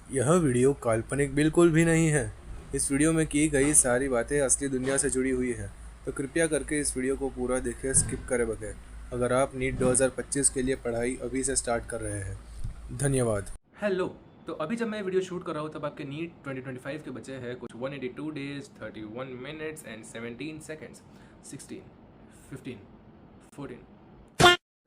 यह वीडियो काल्पनिक बिल्कुल भी नहीं है। इस वीडियो में की गई सारी बातें असली दुनिया से जुड़ी हुई हैं। तो कृपया करके इस वीडियो को पूरा देखें स्किप करे बगैर, अगर आप नीट 2025 के लिए पढ़ाई अभी से स्टार्ट कर रहे हैं। धन्यवाद। हेलो। तो अभी जब मैं वीडियो शूट कर रहा हूँ तब आपके नीट 2025 के बचे हैं कुछ 182 डेज 31 मिनट्स एंड 17 सेकेंड्स 16 15 14।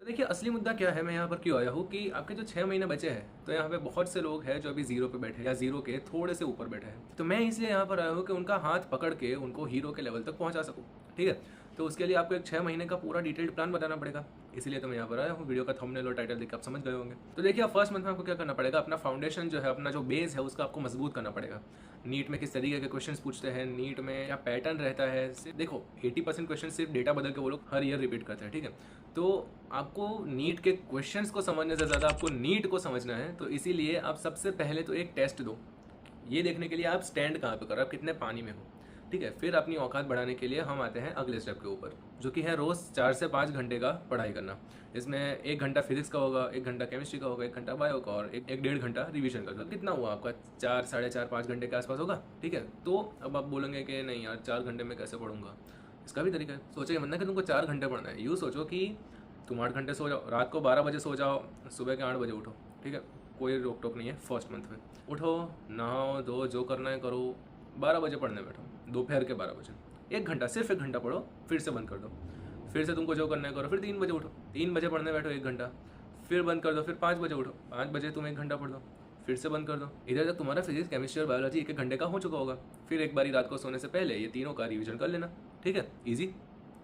तो देखिए असली मुद्दा क्या है, मैं यहाँ पर क्यों आया हूँ कि आपके जो 6 महीने बचे हैं तो यहाँ पे बहुत से लोग हैं जो अभी जीरो पे बैठे हैं या जीरो के थोड़े से ऊपर बैठे हैं। तो मैं इसलिए यहाँ पर आया हूँ कि उनका हाथ पकड़ के उनको हीरो के लेवल तक पहुँचा सकूँ। ठीक है, तो उसके लिए आपको एक 6 महीने का पूरा डिटेल्ड प्लान बताना पड़ेगा। इसीलिए तो मैं यहाँ पर आया हूँ। वीडियो का थंबनेल और टाइटल देख के आप समझ गए होंगे। तो देखिए आप फर्स्ट मंथ में आपको क्या करना पड़ेगा, अपना फाउंडेशन जो है, अपना जो बेस है उसका आपको मजबूत करना पड़ेगा। नीट में किस तरीके के क्वेश्चन पूछते हैं, नीट में क्या पैटर्न रहता है। सिर्फ देखो 80% क्वेश्चन सिर्फ डेटा बदल के वो लोग हर ईयर रिपीट करते हैं। ठीक है, तो आपको नीट के क्वेश्चंस को समझने से ज़्यादा आपको नीट को समझना है। तो इसीलिए आप सबसे पहले तो एक टेस्ट दो, ये देखने के लिए आप स्टैंड कहाँ पे कर रहे हो, आप कितने पानी में हो। ठीक है, फिर अपनी औकात बढ़ाने के लिए हम आते हैं अगले स्टेप के ऊपर, जो कि है रोज़ 4 से 5 घंटे का पढ़ाई करना। इसमें 1 घंटा फिजिक्स का होगा, 1 घंटा केमिस्ट्री का होगा, 1 घंटा बायो का और एक 1.5 घंटा रिवीजन का। तो कितना हुआ आपका, 4 4.5 5 घंटे के आसपास होगा। ठीक है, तो अब आप बोलेंगे कि नहीं यार 4 घंटे में कैसे पढ़ूंगा। इसका भी तरीका है, सोचेगा मत ना कि तुमको 4 घंटे पढ़ना है। यूँ सोचो कि तुम 8 घंटे सो जाओ, रात को 12 बजे सो जाओ, सुबह के 8 बजे उठो। ठीक है, कोई रोक टोक नहीं है। फर्स्ट मंथ में उठो, नहाओ धो, जो करना है करो, 12 बजे पढ़ने बैठो, दोपहर के 12 बजे 1 घंटा, सिर्फ 1 घंटा पढ़ो, फिर से बंद कर दो। फिर से तुमको जो करना है करो, फिर 3 बजे उठो, 3 बजे पढ़ने बैठो 1 घंटा, फिर बंद कर दो, फिर 5 बजे उठो, 5 बजे तुम 1 घंटा पढ़ दो, फिर से बंद कर दो। इधर तक तुम्हारा फिजिक्स केमिस्ट्री और बायोलॉजी 1 1 घंटे का हो चुका होगा। फिर एक बारी रात को सोने से पहले ये तीनों का रिविजन कर लेना। ठीक है, ईजी।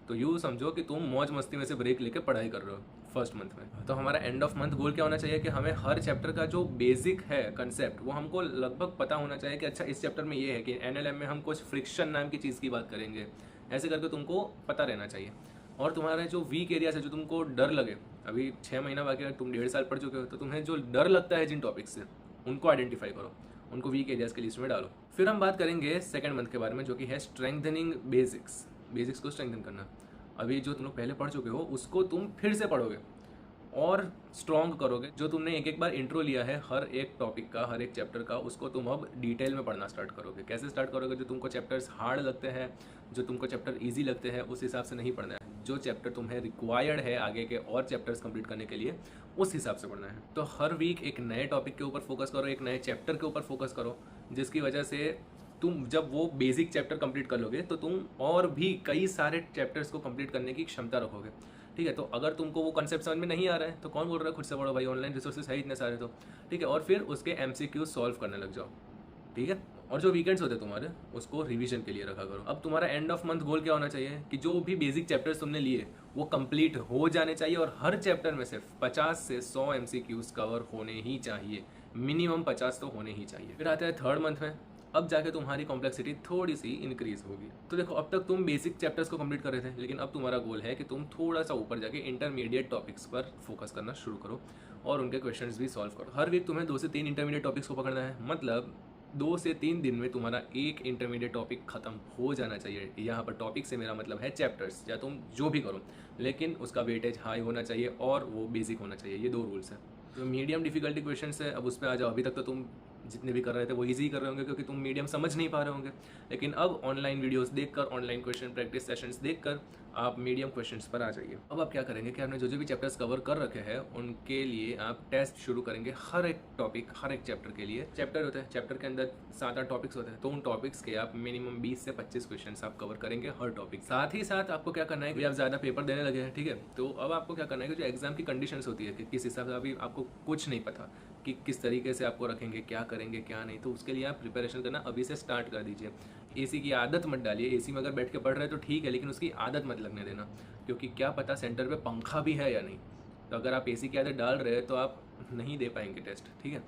तो यूँ समझो कि तुम मौज मस्ती में से ब्रेक लेके पढ़ाई कर रहे हो फर्स्ट मंथ में। तो हमारा एंड ऑफ मंथ गोल क्या होना चाहिए कि हमें हर चैप्टर का जो बेसिक है कंसेप्ट वो हमको लगभग पता होना चाहिए कि अच्छा इस चैप्टर में ये है कि एनएलएम में हम कुछ फ्रिक्शन नाम की चीज़ की बात करेंगे। ऐसे करके तुमको पता रहना चाहिए। और तुम्हारे जो वीक एरियाज है, जो तुमको डर लगे, अभी 6 महीना बाकी है, तुम 1.5 साल पढ़ चुके हो, तो तुम्हें जो डर लगता है जिन टॉपिक्स से, उनको आइडेंटिफाई करो, उनको वीक एरियाज की लिस्ट में डालो। फिर हम बात करेंगे सेकेंड मंथ के बारे में, जो कि है स्ट्रेंथनिंग बेसिक्स। बेसिक्स को स्ट्रेंथन करना। अभी जो तुम लोग पहले पढ़ चुके हो उसको तुम फिर से पढ़ोगे और स्ट्रॉन्ग करोगे। जो तुमने एक एक बार इंट्रो लिया है हर एक टॉपिक का, हर एक चैप्टर का, उसको तुम अब डिटेल में पढ़ना स्टार्ट करोगे। कैसे स्टार्ट करोगे, जो तुमको चैप्टर्स हार्ड लगते हैं, जो तुमको चैप्टर इजी लगते हैं, उस हिसाब से नहीं पढ़ना है। जो चैप्टर तुम्हें रिक्वायर्ड है आगे के और चैप्टर्स कंप्लीट करने के लिए, उस हिसाब से पढ़ना है। तो हर वीक एक नए टॉपिक के ऊपर फोकस करो, एक नए चैप्टर के ऊपर फोकस करो, जिसकी वजह से तुम जब वो बेसिक चैप्टर कंप्लीट कर लोगे तो तुम और भी कई सारे चैप्टर्स को कंप्लीट करने की क्षमता रखोगे। ठीक है, तो अगर तुमको वो कंसेप्ट समझ में नहीं आ रहा है तो कौन बोल रहा है, खुद से पढ़ो भाई, ऑनलाइन रिसोर्सेज है इतने सारे। तो ठीक है, और फिर उसके एमसीक्यू सॉल्व करने लग जाओ। ठीक है, और जो वीकेंड्स होते हैं तुम्हारे, उसको रिवीजन के लिए रखा करो। अब तुम्हारा एंड ऑफ मंथ गोल क्या होना चाहिए कि जो भी बेसिक चैप्टर्स तुमने लिए वो कंप्लीट हो जाने चाहिए, और हर चैप्टर में से 50 से 100 एमसीक्यूज कवर होने ही चाहिए। मिनिमम 50 तो होने ही चाहिए। फिर आता है थर्ड मंथ में, अब जाके तुम्हारी कॉम्प्लेक्सिटी थोड़ी सी इंक्रीज होगी। तो देखो अब तक तुम बेसिक चैप्टर्स को कंप्लीट कर रहे थे, लेकिन अब तुम्हारा गोल है कि तुम थोड़ा सा ऊपर जाके इंटरमीडिएट टॉपिक्स पर फोकस करना शुरू करो और उनके क्वेश्चंस भी सॉल्व करो। हर वीक तुम्हें 2 से 3 इंटरमीडिएट टॉपिक्स को पकड़ना है, मतलब 2 से 3 दिन में तुम्हारा एक इंटरमीडिएट टॉपिक खत्म हो जाना चाहिए। यहाँ पर टॉपिक से मेरा मतलब है चैप्टर्स, या तुम जो भी करो, लेकिन उसका वेटेज हाई होना चाहिए और वो बेसिक होना चाहिए। ये 2 रूल्स हैं। जो मीडियम डिफिकल्टी क्वेश्चन है अब उस पर आ जाओ। अभी तक तो तुम जितने भी कर रहे थे वो इजी कर रहे होंगे क्योंकि तुम मीडियम समझ नहीं पा रहे होंगे, लेकिन अब ऑनलाइन वीडियोस देखकर, ऑनलाइन क्वेश्चन प्रैक्टिस सेशंस देखकर आप मीडियम क्वेश्चंस पर आ जाइए। अब आप क्या करेंगे कि आपने जो भी चैप्टर्स कवर कर रखे हैं उनके लिए आप टेस्ट शुरू करेंगे। हर एक टॉपिक, हर एक चैप्टर के लिए चैप्टर होता है, चैप्टर के अंदर 7-8 टॉपिक्स होते हैं, तो उन टॉपिक्स के आप मिनिमम 20 से 25 क्वेश्चन आप कवर करेंगे हर टॉपिक। साथ ही साथ आपको क्या करना है कि आप ज़्यादा पेपर देने लगे हैं, ठीक है, तो अब आपको क्या करना है कि जो एग्जाम की कंडीशंस होती है कि किस हिसाब से, अभी आपको कुछ नहीं पता कि किस तरीके से आपको रखेंगे, क्या करेंगे क्या नहीं, तो उसके लिए आप प्रिपरेशन करना अभी से स्टार्ट कर दीजिए। एसी की आदत मत डालिए। एसी में अगर बैठ के पढ़ रहे हैं तो ठीक है, लेकिन उसकी आदत मत लगने देना, क्योंकि क्या पता सेंटर पे पंखा भी है या नहीं। तो अगर आप एसी की आदत डाल रहे हैं तो आप नहीं दे पाएंगे टेस्ट। ठीक है,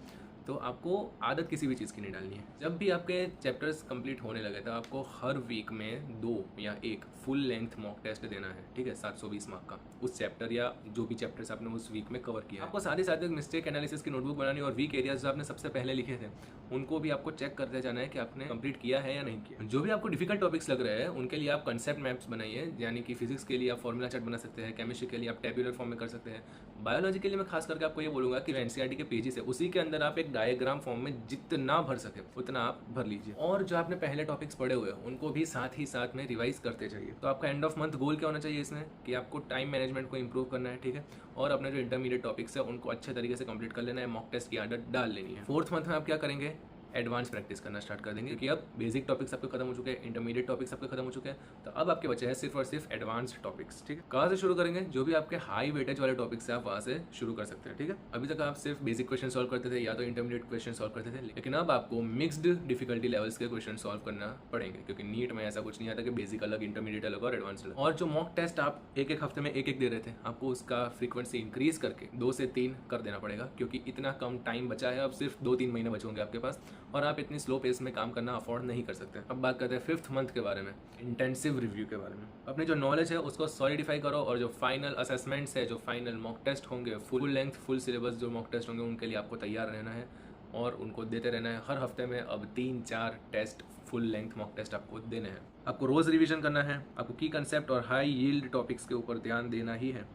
तो आपको आदत किसी भी चीज़ की नहीं डालनी है। जब भी आपके चैप्टर्स कंप्लीट होने लगे तो आपको हर वीक में 2 या 1 फुल लेंथ मॉक टेस्ट देना है। ठीक है, 720 मार्क का, उस चैप्टर या जो भी चैप्टर्स आपने उस वीक में कवर किया। आपको साथ ही साथ एक मिस्टेक एनालिसिस की नोटबुक बनानी और वीक एरियाज जो आपने सबसे पहले लिखे थे उनको भी आपको चेक करते जाना है कि आपने कंप्लीट किया है या नहीं किया। जो भी आपको डिफिकल्ट टॉपिक्स लग रहे हैं उनके लिए आप कंसेप्ट मैप्स बनाइए, यानी कि फिजिक्स के लिए आप फॉर्मूला चार्ट बना सकते हैं, केमिस्ट्री के लिए आप टेबुलर फॉर्म में कर सकते हैं, बायोलॉजी के लिए मैं खास करके आपको ये बोलूँगा कि एनसीईआरटी के पेजेस है उसी के अंदर आप एक डायग्राम फॉर्म में जितना भर सके उतना आप भर लीजिए। और जो आपने पहले टॉपिक्स पढ़े हुए हैं उनको भी साथ ही साथ में रिवाइज करते जाइए। तो आपका एंड ऑफ मंथ गोल क्या होना चाहिए इसमें कि आपको टाइम मैनेजमेंट को इंप्रूव करना है, ठीक है, और अपने जो इंटरमीडिएट टॉपिक्स है उनको अच्छे तरीके से कंप्लीट कर लेना है, मॉक टेस्ट की आदत डाल लेनी है। फोर्थ मंथ में आप क्या करेंगे, एडवांस प्रैक्टिस करना स्टार्ट कर देंगे, क्योंकि अब बेसिक टॉपिक्स आपके खत्म हो चुके हैं, इंटरमीडिएट टॉपिक्स आपके खत्म हो चुके हैं, तो अब आपके बचे हैं सिर्फ और सिर्फ एडवांस टॉपिक्स। ठीक है, कहाँ से शुरू करेंगे, जो भी आपके हाई वेटेज वाले टॉपिक्स है आप वहाँ से शुरू कर सकते हैं। ठीक है, अभी तक आप सिर्फ बेसिक क्वेश्चन सॉल्व करते थे या तो इंटरमीडिएट क्वेश्चन सॉल्व करते थे, लेकिन अब आपको मिक्स्ड डिफिकल्टी लेवल्स के क्वेश्चन सॉल्व करना पड़ेंगे, क्योंकि नीट में ऐसा कुछ नहीं आता कि बेसिक अलग, इंटरमीडिएट अलग और एडवांस अलग। और जो मॉक टेस्ट आप एक हफ्ते में एक दे रहे थे, आपको उसका फ्रीक्वेंसी इंक्रीज करके 2 से 3 कर देना पड़ेगा, क्योंकि इतना कम टाइम बचा है, अब सिर्फ 2-3 महीने बचेंगे आपके पास और आप इतनी स्लो पेस में काम करना अफोर्ड नहीं कर सकते। अब बात करते हैं फिफ्थ मंथ के बारे में, इंटेंसिव रिव्यू के बारे में। अपनी जो नॉलेज है उसको सॉलिडिफाई करो और जो फाइनल असेसमेंट्स है, जो फाइनल मॉक टेस्ट होंगे, फुल लेंथ फुल सिलेबस जो मॉक टेस्ट होंगे उनके लिए आपको तैयार रहना है और उनको देते रहना है। हर हफ्ते में अब 3-4 test full length mock test आपको देने हैं। आपको रोज़ रिवीजन करना है, आपको की कंसेप्ट और हाई यील्ड टॉपिक्स के ऊपर ध्यान देना ही है।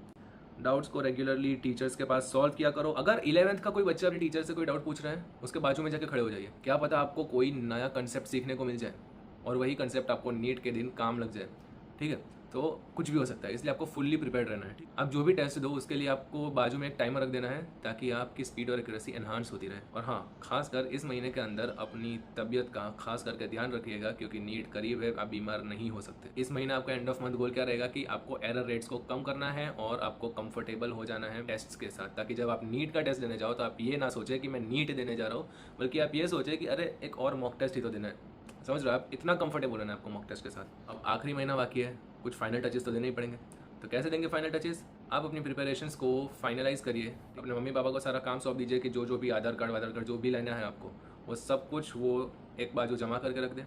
डाउट्स को रेगुलरली टीचर्स के पास सॉल्व किया करो। अगर 11th का कोई बच्चा अपने टीचर से कोई डाउट पूछ रहा है, उसके बाजू में जाके खड़े हो जाइए, क्या पता आपको कोई नया कंसेप्ट सीखने को मिल जाए और वही कंसेप्ट आपको नीट के दिन काम लग जाए। ठीक है, तो कुछ भी हो सकता है, इसलिए आपको फुल्ली प्रिपेयर्ड रहना है। ठीक, आप जो भी टेस्ट दो उसके लिए आपको बाजू में एक टाइमर रख देना है ताकि आपकी स्पीड और एक्यूरेसी एनहांस होती रहे। और हाँ, खासकर इस महीने के अंदर अपनी तबीयत का खास करके ध्यान रखिएगा, क्योंकि नीट करीब है, आप बीमार नहीं हो सकते। इस महीने आपका एंड ऑफ मंथ गोल क्या रहेगा कि आपको एरर रेट्स को कम करना है और आपको कंफर्टेबल हो जाना है टेस्ट्स के साथ, ताकि जब आप नीट का टेस्ट देने जाओ तो आप ये ना सोचे कि मैं नीट देने जा रहा हूँ, बल्कि आप ये सोचे कि अरे एक और मॉक टेस्ट ही तो देना है। समझ रहे हो, आप इतना कंफर्टेबल होना है आपको मॉक टेस्ट के साथ। अब आखिरी महीना बाकी है, कुछ फाइनल टचेस तो देने ही पड़ेंगे। तो कैसे देंगे फाइनल टचेस, आप अपनी प्रिपरेशंस को फाइनलाइज करिए, अपने मम्मी पापा को सारा काम सौंप दीजिए कि जो भी आधार कार्ड जो भी लेना है आपको, वो सब कुछ वो एक बाजू जमा करके रख दें।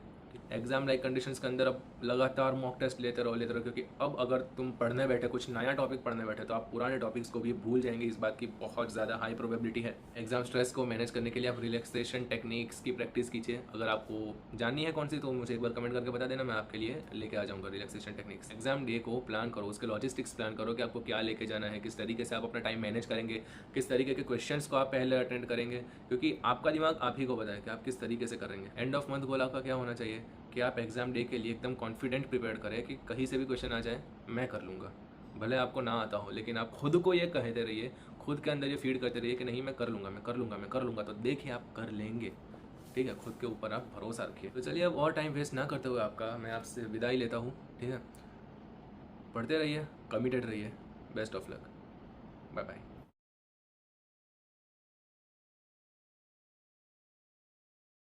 एग्जाम लाइक कंडीशंस के अंदर अब लगातार मॉक टेस्ट लेते रहो, क्योंकि अब अगर तुम पढ़ने बैठे, कुछ नया टॉपिक पढ़ने बैठे, तो आप पुराने टॉपिक्स को भी भूल जाएंगे, इस बात की बहुत ज़्यादा हाई प्रोबेबिलिटी है। एग्जाम स्ट्रेस को मैनेज करने के लिए आप रिलैक्सेशन टेक्निक्स की प्रैक्टिस कीजिए। अगर आपको जाननी है कौन सी, तो मुझे एक बार कमेंट करके बता देना, मैं आपके लिए लेके आ जाऊँगा रिलैक्सेशन टेक्निक्स। एग्जाम डे को प्लान करो, उसके लॉजिस्टिक्स प्लान करो कि आपको क्या लेके जाना है, किस तरीके से आप अपना टाइम मैनेज करेंगे, किस तरीके के क्वेश्चंस को आप पहले अटेंड करेंगे, क्योंकि आपका दिमाग आप ही को पता है कि आप किस तरीके से करेंगे। एंड ऑफ मंथ गोल आपका क्या होना चाहिए कि आप एग्जाम डे के लिए एकदम कॉन्फिडेंट प्रिपेयर करें कि कहीं से भी क्वेश्चन आ जाए मैं कर लूँगा, भले आपको ना आता हो, लेकिन आप खुद को ये कहते रहिए, खुद के अंदर ये फीड करते रहिए कि नहीं मैं कर लूँगा, मैं कर लूँगा, मैं कर लूँगा, तो देखिए आप कर लेंगे। ठीक है, खुद के ऊपर आप भरोसा रखिए। तो चलिए अब और टाइम वेस्ट ना करते हुए आपका मैं आपसे विदाई लेता हूँ। ठीक है, पढ़ते रहिए, कमिटेड रहिए, best of luck, bye bye.